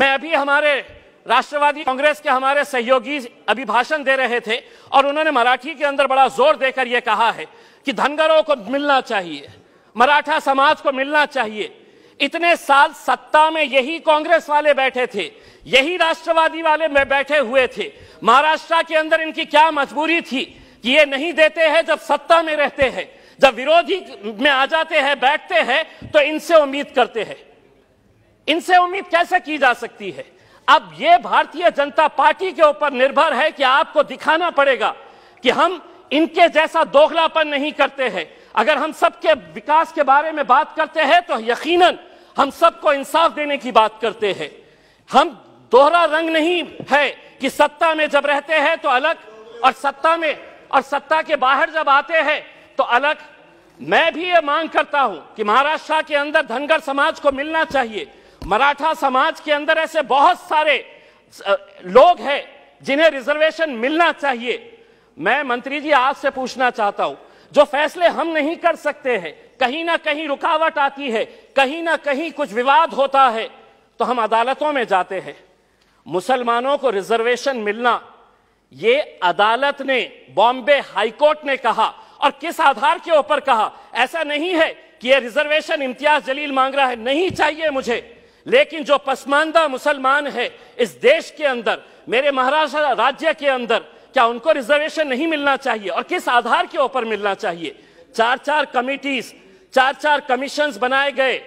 मैं अभी हमारे राष्ट्रवादी कांग्रेस के हमारे सहयोगी अभी भाषण दे रहे थे और उन्होंने मराठी के अंदर बड़ा जोर देकर यह कहा है कि धनगरों को मिलना चाहिए, मराठा समाज को मिलना चाहिए। इतने साल सत्ता में यही कांग्रेस वाले बैठे थे, यही राष्ट्रवादी वाले में बैठे हुए थे। महाराष्ट्र के अंदर इनकी क्या मजबूरी थी कि ये नहीं देते हैं जब सत्ता में रहते हैं, जब विरोधी में आ जाते हैं बैठते हैं तो इनसे उम्मीद करते हैं। इनसे उम्मीद कैसे की जा सकती है? अब ये भारतीय जनता पार्टी के ऊपर निर्भर है कि आपको दिखाना पड़ेगा कि हम इनके जैसा दोगलापन नहीं करते हैं। अगर हम सबके विकास के बारे में बात करते हैं तो यकीनन हम सबको इंसाफ देने की बात करते हैं। हम दोहरा रंग नहीं है कि सत्ता में जब रहते हैं तो अलग और सत्ता में और सत्ता के बाहर जब आते हैं तो अलग। मैं भी ये मांग करता हूं कि महाराष्ट्र के अंदर धनगर समाज को मिलना चाहिए। मराठा समाज के अंदर ऐसे बहुत सारे लोग हैं जिन्हें रिजर्वेशन मिलना चाहिए। मैं मंत्री जी आपसे पूछना चाहता हूं, जो फैसले हम नहीं कर सकते हैं, कहीं ना कहीं रुकावट आती है, कहीं ना कहीं कुछ विवाद होता है तो हम अदालतों में जाते हैं। मुसलमानों को रिजर्वेशन मिलना, ये अदालत ने, बॉम्बे हाईकोर्ट ने कहा। और किस आधार के ऊपर कहा? ऐसा नहीं है कि ये रिजर्वेशन इम्तियाज जलील मांग रहा है, नहीं चाहिए मुझे, लेकिन जो पसमानदा मुसलमान है इस देश के अंदर, मेरे महाराष्ट्र राज्य के अंदर, क्या उनको रिजर्वेशन नहीं मिलना चाहिए? और किस आधार के ऊपर मिलना चाहिए? 4-4 कमिटीज, 4-4 कमीशंस बनाए गए।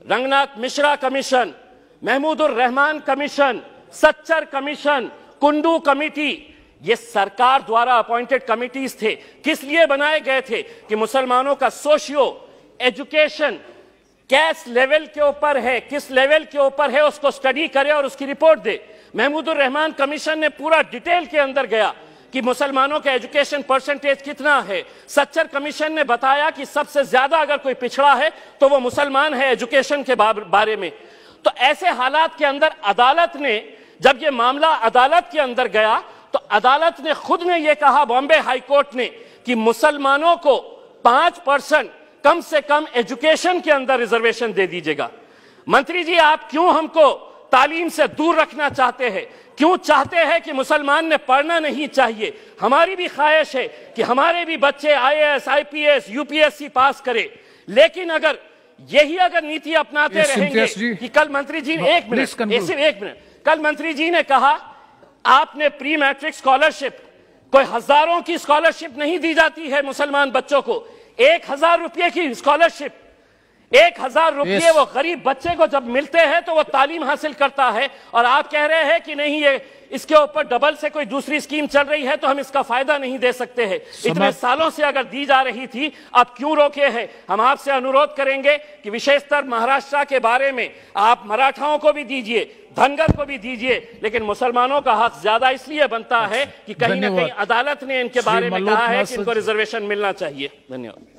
Ranganath Mishra commission, Mahmoodur Rahman commission, Sachar commission, Kundu committee, ये सरकार द्वारा अपॉइंटेड कमिटीज थे। किस लिए बनाए गए थे? कि मुसलमानों का सोशियो एजुकेशन किस लेवल के ऊपर है, किस लेवल के ऊपर है, उसको स्टडी करे और उसकी रिपोर्ट दे। महमूदुर रहमान कमीशन ने पूरा डिटेल के अंदर गया कि मुसलमानों का एजुकेशन परसेंटेज कितना है। सच्चर कमीशन ने बताया कि सबसे ज्यादा अगर कोई पिछड़ा है तो वो मुसलमान है एजुकेशन के बारे में। तो ऐसे हालात के अंदर अदालत ने, जब ये मामला अदालत के अंदर गया तो अदालत ने खुद ने यह कहा, बॉम्बे हाईकोर्ट ने, कि मुसलमानों को 5% कम से कम एजुकेशन के अंदर रिजर्वेशन दे दीजिएगा। मंत्री जी, आप क्यों हमको तालीम से दूर रखना चाहते हैं? क्यों चाहते हैं कि मुसलमान ने पढ़ना नहीं चाहिए? हमारी भी ख्वाहिश है कि हमारे भी बच्चे IAS, IPS, UPSC पास करें, लेकिन अगर यही नीति अपनाते रहेंगे कि कल मंत्री जी ने एक मिनट, कल मंत्री जी ने कहा आपने प्री मैट्रिक स्कॉलरशिप, कोई हजारों की स्कॉलरशिप नहीं दी जाती है मुसलमान बच्चों को, 1000 रुपये की स्कॉलरशिप, 1000 रुपये वो गरीब बच्चे को जब मिलते हैं तो वो तालीम हासिल करता है। और आप कह रहे हैं कि नहीं, ये इसके ऊपर डबल से कोई दूसरी स्कीम चल रही है तो हम इसका फायदा नहीं दे सकते हैं। इतने सालों से अगर दी जा रही थी, आप क्यों रोके हैं? हम आपसे अनुरोध करेंगे कि विशेषतर महाराष्ट्र के बारे में आप मराठाओं को भी दीजिए, धनगर को भी दीजिए, लेकिन मुसलमानों का हक ज्यादा इसलिए बनता है कि कहीं ना कहीं अदालत ने इनके बारे में कहा है कि इनको रिजर्वेशन मिलना चाहिए। धन्यवाद।